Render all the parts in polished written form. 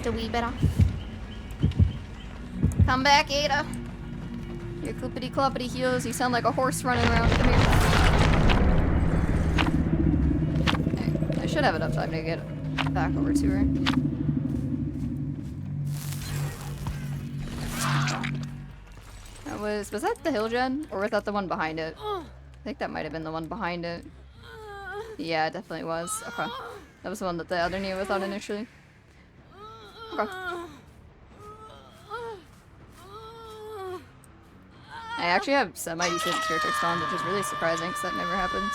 a wee bit off. Come back, Ada. Your clippity cloppity heels. You sound like a horse running around. Come here. Okay. I should have enough time to get back over to her. Was that the hill gen? Or was that the one behind it? I think that might have been the one behind it. Yeah, it definitely was. Okay. That was the one that the other Nia was on initially. Okay. I actually have semi-decent character spawn, which is really surprising because that never happens.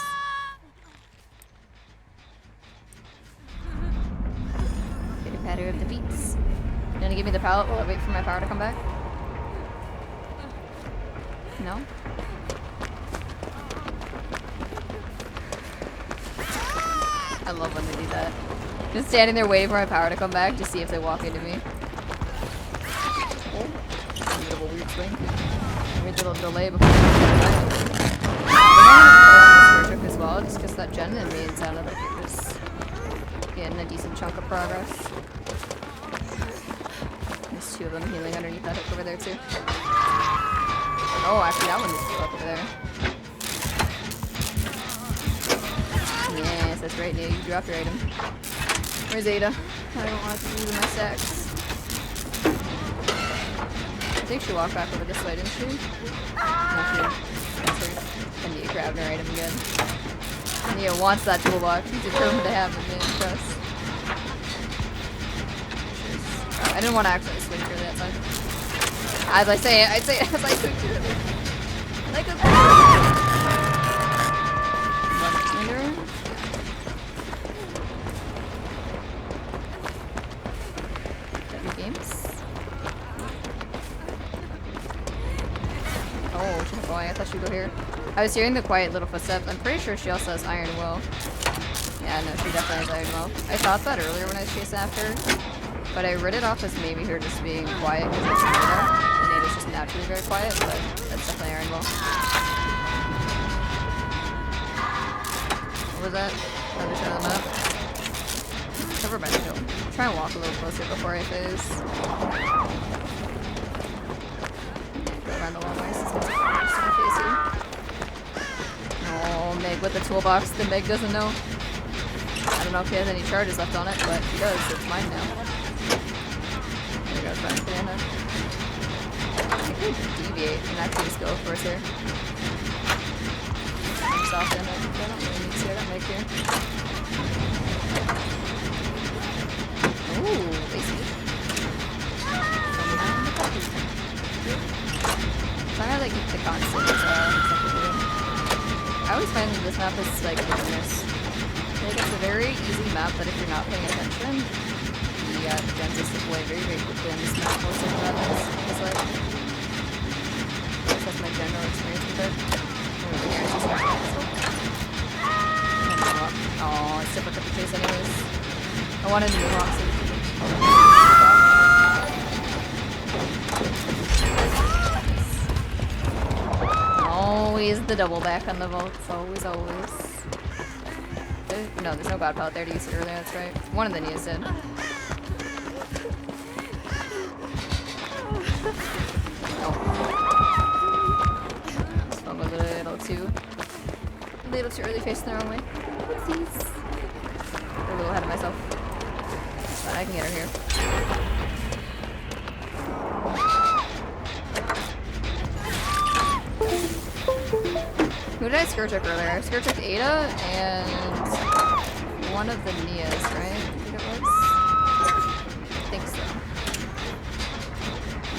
Get a patter of the beats. You gonna give me the pallet while I wait for my power to come back? No? I love when they do that. Just standing there waiting for my power to come back to see if they walk into me. Oh, a bit of a weird swing. Weird little delay before they come back. I'm gonna as well, just because that gen in me sounded like it was getting a decent chunk of progress. There's two of them healing underneath that hook over there too. Oh, actually that one is still up over there. Yes, that's right, Nia. You dropped your item. Where's Ada? I don't want to use my stacks. I think she walked back over this way, didn't she? No, she didn't. That's her. And Nia grabbed her item again. Nia wants that toolbox. She's determined to have it, man. Trust. I didn't want to actually switch her that time. As I say it, I'd say it as I switch her. Like a games. Oh, she's not going. I thought she'd go here. I was hearing the quiet little footsteps. I'm pretty sure she also has Iron Will. Yeah, no, she definitely has Iron Will. I thought that earlier when I was chasing after her, but I read it off as maybe her just being quiet because it's Ada, and Ada's just naturally very quiet, but that's definitely Iron Will. What was that? Another shot on the map. Cover by the hill. Try and walk a little closer before I phase. Go around the long way since it's gonna face you. Oh, Meg with the toolbox. The Meg doesn't know. I don't know if he has any charges left on it, but he does. It's mine now. There goes Brian Banana. I think we deviate and actually just go for it here. I'm soft in it. I don't really need to see. I got Meg here. Ooh, lazy. So I gotta like keep the constant I always find that this map is like hit or miss. Like it's a very easy map, but if you're not paying attention, the gens just slip away very, very quickly on this map. Most of the it's like that's my general experience with it. Oh, I still put up the chase anyways. I wanted to move on so we could always the double back on the vaults. Always, always. No, there's no god pallet there to use it earlier, that's right. One of the Nias did. Oh. Swung a little too early facing the wrong way. Oopsies. A little ahead of myself. But I can get her here. Who did I skirt-check earlier? I skirt-checked Ada and one of the Nias, right? I think it was? I think so.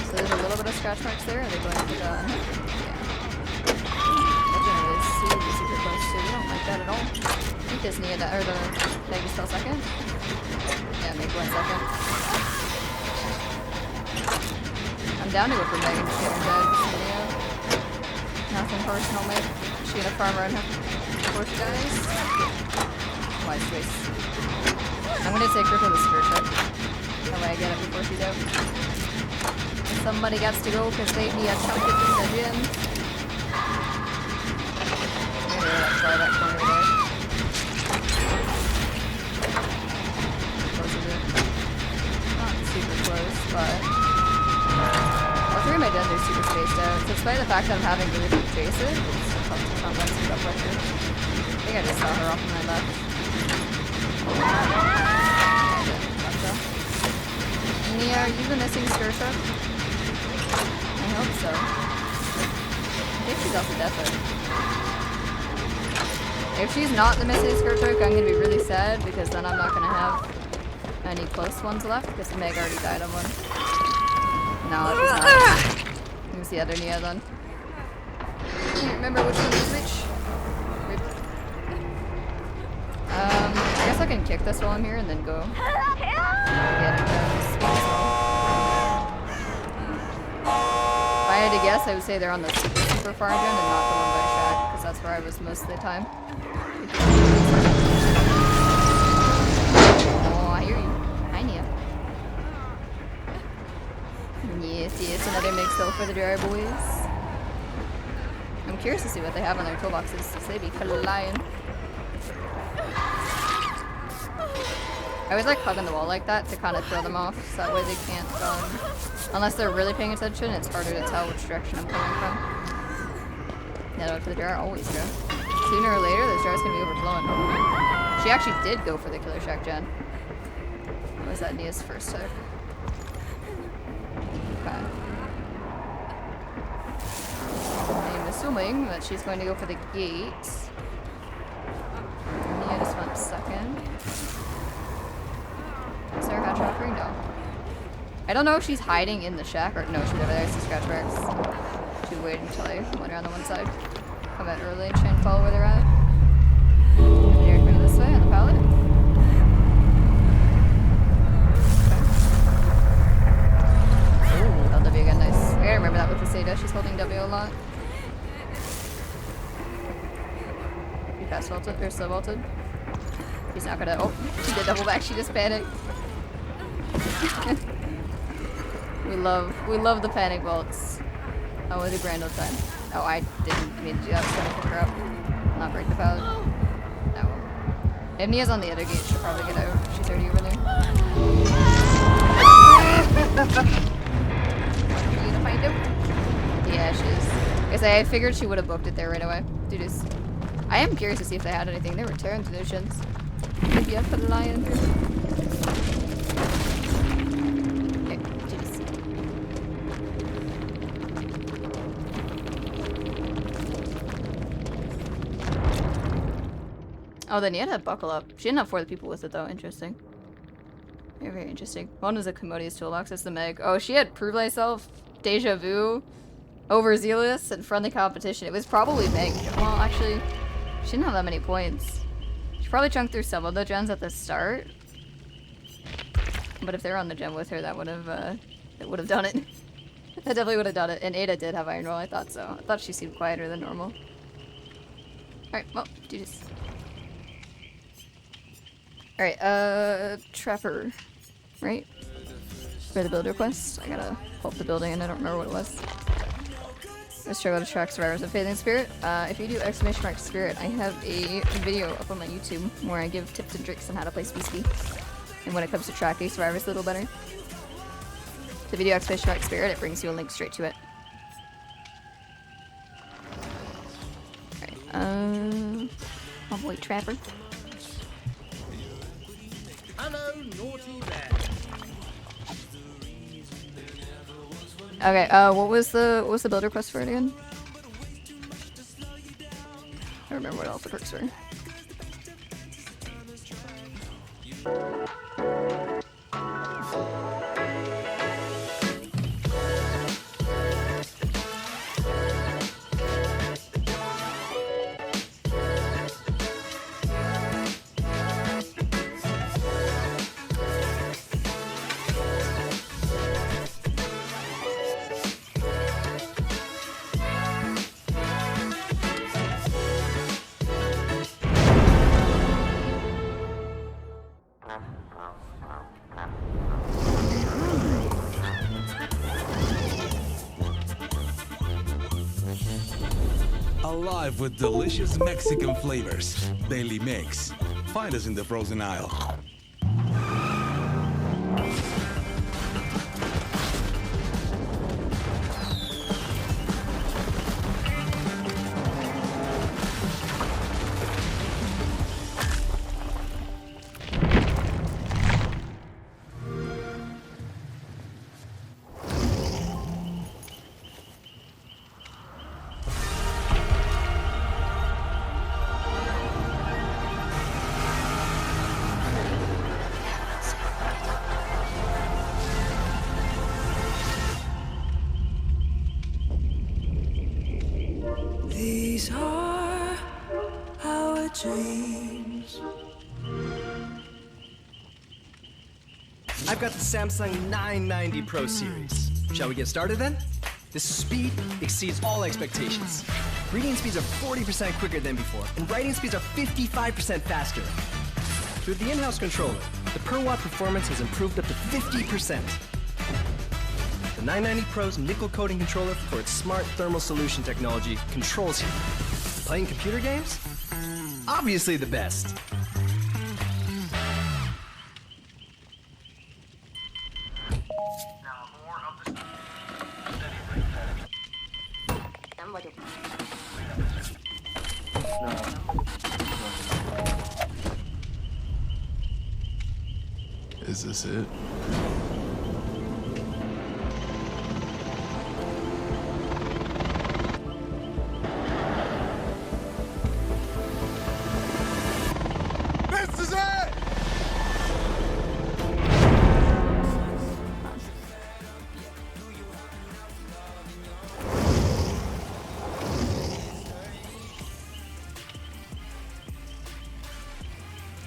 So there's a little bit of scratch marks there. Are they going to the... Yeah. Definitely super close too. We don't like that at all. I think this Nia, or the Meg is still second? Yeah, Meg went second. I'm down to go for Meg and just get her dead. Nothing personal, Meg. She gonna farm around her before she dies? Wise choice. I'm gonna take her for the skirt check. That way I get it before she's out. And somebody gets to go because they need a chunk of the gym. Try that corner there. Close is it? Not super but all three of my gens are super spaced out. So despite the fact that I'm having really good chases, it's still tough to combat some gut pressure. I think I just saw her off on my left. Nia, are you the missing Skirsha? I hope so. I think she's also dead. If she's not the missing Skirsha, I'm gonna be really sad because then I'm not gonna have any close ones left because Meg already died on one. No, she's not. Who's the other Nia then? Can't remember which one is which. I guess I can kick this while I'm here and then go. Get it done. If I had to guess, I would say they're on the super far gen and not the one by Shack, because that's where I was most of the time. Oh, I hear you. Hi, Nia. Yes, yes, another mix though for the dry boys. I'm curious to see what they have on their toolboxes, so they be flying. I always like hugging the wall like that to kind of throw them off, so that way they can't, unless they're really paying attention, it's harder to tell which direction I'm coming from. Yeah, go for the jar, always go. Sooner or later, this jar's gonna be overflowing. She actually did go for the Killer Shack gen. What was that Nia's first hit? Okay. I'm assuming that she's going to go for the gate. Nia just went second. Is there a hatch offering? No. I don't know if she's hiding in the shack or no, she's over there. It's the scratch marks. Should wait until I wander on the one side. Come out early and try and follow where they're at. Derek, bring this way on the pallet. Okay. Ooh, LW again, nice. I gotta remember that with the Seda. She's holding W a lot. You fast vaulted or slow vaulted? He's not gonna. Oh, she did double back. She just panicked. we love the panic vaults. Oh, it was a grand old time. Oh, I didn't mean to do that. I was trying to pick her up. Not break the pallet. No. If Nia's on the other gate, she'll probably get out. She's already over there. Are you gonna find out? Yeah, she is. I figured she would have booked it there right away. Dude, I am curious to see if they had anything. They were tearing through their shins. Maybe I put a lion. Okay, jeez. Oh, then you had to buckle up. She didn't have 4 people with it though. Interesting. Very, very interesting. One was a Commodious toolbox. That's the Meg. Oh, she had Prove Thyself, Deja Vu, Overzealous, and Friendly Competition. It was probably Meg. Well, actually, she didn't have that many points. She probably chunked through some of the gens at the start. But if they were on the gen with her, that would have done it. That definitely would have done it. And Ada did have Iron Roll, I thought so. I thought she seemed quieter than normal. Alright, well, do this. Alright, Trapper. Right? For the builder quest. I gotta pull up the building and I don't remember what it was. Let's try to track survivors of Faith and Spirit. If you do !Spirit, I have a video up on my YouTube where I give tips and tricks on how to play Speesky. And when it comes to tracking survivors a little better. The video !Spirit, it brings you a link straight to it. Alright, oh boy, Trapper. Hello, naughty bear. Okay, what was the builder quest for it again? I don't remember what else the perks were. Alive with delicious Mexican flavors. Daily Mix. Find us in the frozen aisle. These are our dreams. I've got the Samsung 990 Pro series. Shall we get started then? This speed exceeds all expectations. Reading speeds are 40% quicker than before, and writing speeds are 55% faster. Through the in-house controller, the per-watt performance has improved up to 50%. The 990 Pro's nickel coating controller for its smart thermal solution technology controls heat. Playing computer games? Obviously the best. Is this it? This is it!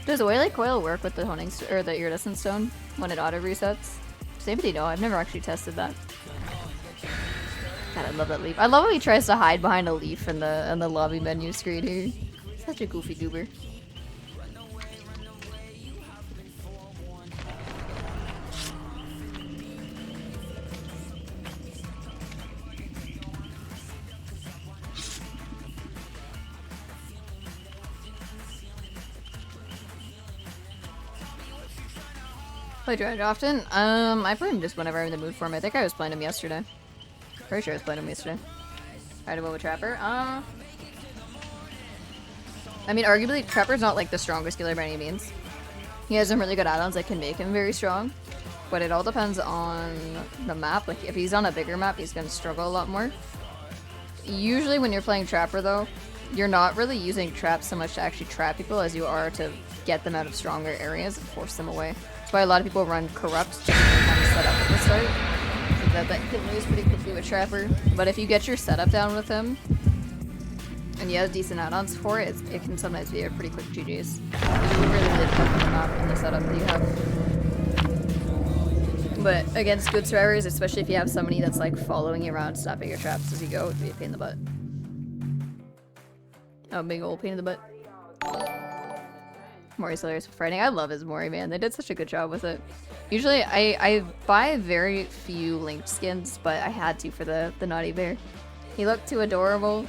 Does Oily Coil work with the honing or the iridescent stone when it auto resets? Does anybody know? I've never actually tested that. God, I love that leaf. I love how he tries to hide behind a leaf in the lobby menu screen here. Such a goofy goober. Play Dredge often? I play him just whenever I'm in the mood for him. I think I was playing him yesterday. Pretty sure I was playing him yesterday. Alright, about with Trapper. I mean, arguably, Trapper's not like the strongest killer by any means. He has some really good add-ons that can make him very strong. But it all depends on the map. Like, if he's on a bigger map, he's gonna struggle a lot more. Usually when you're playing Trapper, though, you're not really using traps so much to actually trap people as you are to get them out of stronger areas and force them away. That's why a lot of people run Corrupt just to kind of set up at the start. So that can lose pretty quickly with Trapper. But if you get your setup down with him, and you have decent add-ons for it, it can sometimes be a pretty quick GG's. It really depends on the map and the setup that you have. But against good survivors, especially if you have somebody that's like following you around, stopping your traps as you go, it would be a pain in the butt. Oh, big old pain in the butt. Mori's hilarious for fighting. I love his Mori, man. They did such a good job with it. Usually, I buy very few linked skins, but I had to for the Naughty Bear. He looked too adorable.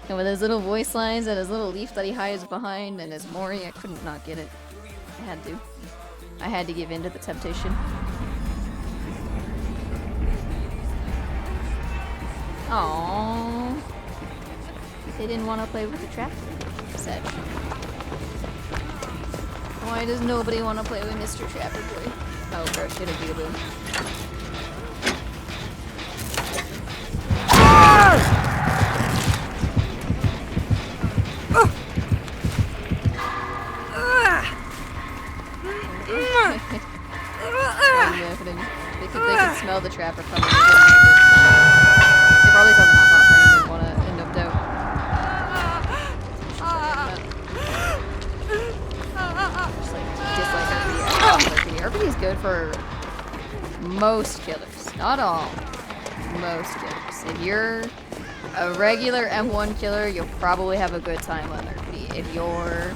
And with his little voice lines and his little leaf that he hides behind and his Mori, I couldn't not get it. I had to. I had to give in to the temptation. Aww. They didn't want to play with the trap? Sad. Why does nobody want to play with Mr. Trapper Boy? Oh, bro, shit, a Beeloo. They could smell the trapper coming. They probably saw the map offering and didn't want to end up out. Just like dislike RPG. RPG is good for most killers. Not all. Most killers. If you're a regular M1 killer, you'll probably have a good time on RPG. If you're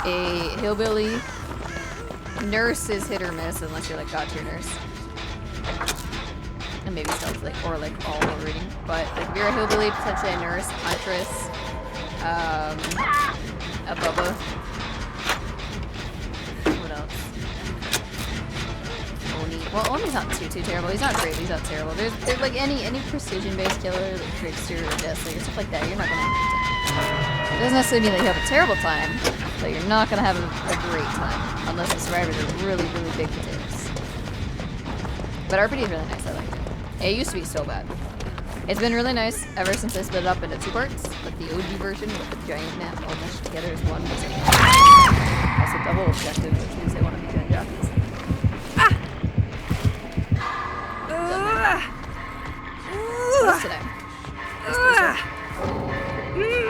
a hillbilly, nurse is hit or miss unless you're like god tier nurse. And maybe stealth, like, or like all reading. But like, if you're a hillbilly, potentially a nurse, huntress, a Bubba. What else? Oni. Well, Oni's not too terrible. He's not great, but he's not terrible. There's like any precision-based killer, like Trickster or Deathslayer, stuff like that, you're not gonna have a good time. It doesn't necessarily mean that you have a terrible time, but you're not gonna have a great time. Unless the survivors are really, really big potatoes. But RPG is really nice, I like it. It used to be so bad. It's been really nice ever since they split it up into 2 parts, but the OG version with the giant map all meshed together as one was also double objective, which means they want to be doing jockeys. What's today? It's Thursday.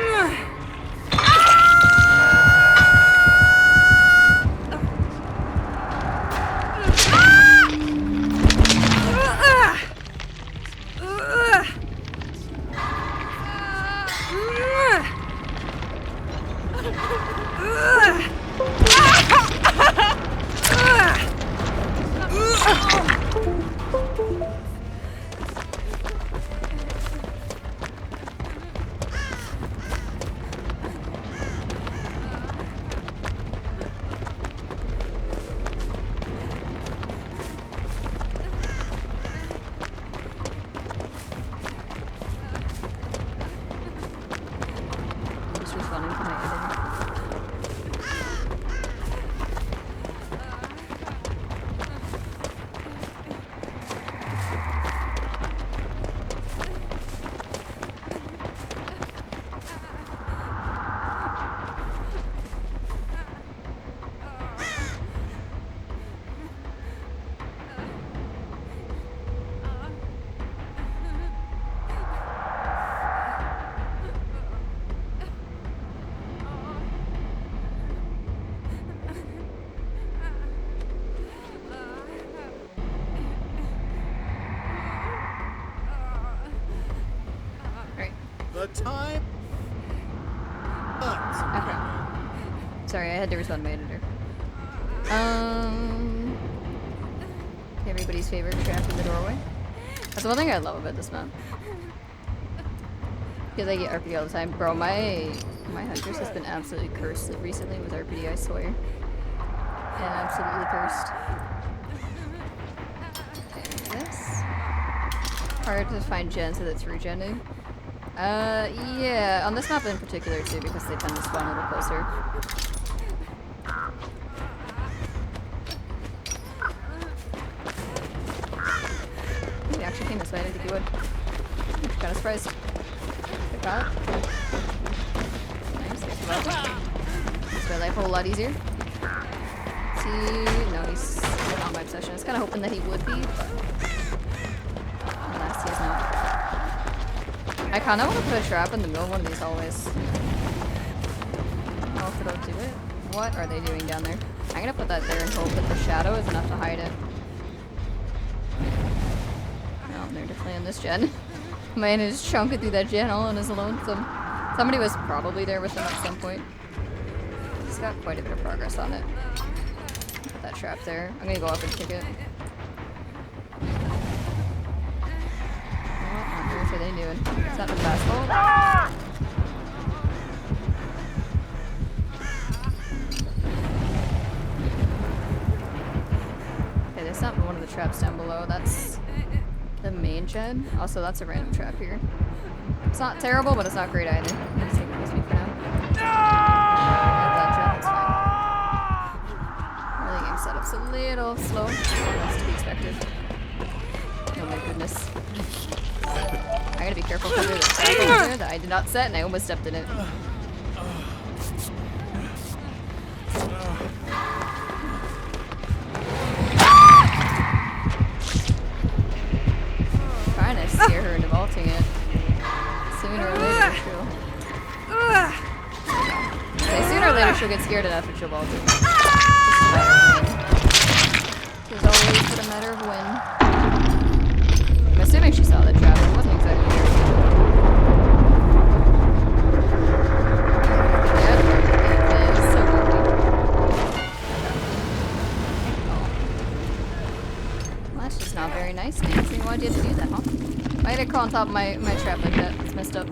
I'm just responding to my editor. Alright. The time. Okay. Sorry, I had to respond to my editor. Everybody's favorite trap in the doorway. That's one thing I love about this map. Because I get RPD all the time. Bro, my Huntress has been absolutely cursed recently with RPD, I swear. Yeah, absolutely cursed. Okay, this. Hard to find gens that it's regenning. Yeah, on this map in particular too, because they tend to spawn a little closer. He actually came this way, I didn't think he would. Kinda surprised. Good call. Nice, thanks for that. Makes my life a whole lot easier. See, no, he's not my obsession. I was kinda hoping that he would be, but alas, he is not. I kinda wanna put a trap in the middle of one of these hallways. Oh, if it'll do it. What are they doing down there? I'm gonna put that there and hope that the shadow is enough to hide it. No, they're definitely on this gen. Man is chunking through that gen all on his lonesome. Somebody was probably there with him at some point. He's got quite a bit of progress on it. Put that trap there. I'm gonna go up and kick it. What on earth are they doing? Is that the fastball? Okay, there's not one of the traps down below. That's the main gen. Also, that's a random trap here. It's not terrible, but it's not great either. I'm just taking it with me for now. That gen, that's fine. The game setup's a little slow. That's to be expected. Oh my goodness. I gotta be careful because there's a trap over there that I did not set and I almost stepped in it. Trying to scare her into vaulting it. Sooner or later she'll... Okay, sooner or later she'll get scared enough and she'll vault it. Just a matter of when. It's always but a matter of when. I'm assuming she saw the trap. It wasn't exactly there. Yeah, it is so goofy. Well, that's just not very nice, Nancy. Why'd you have to do that, huh? Why did I crawl on top of my trap like that? It's messed up.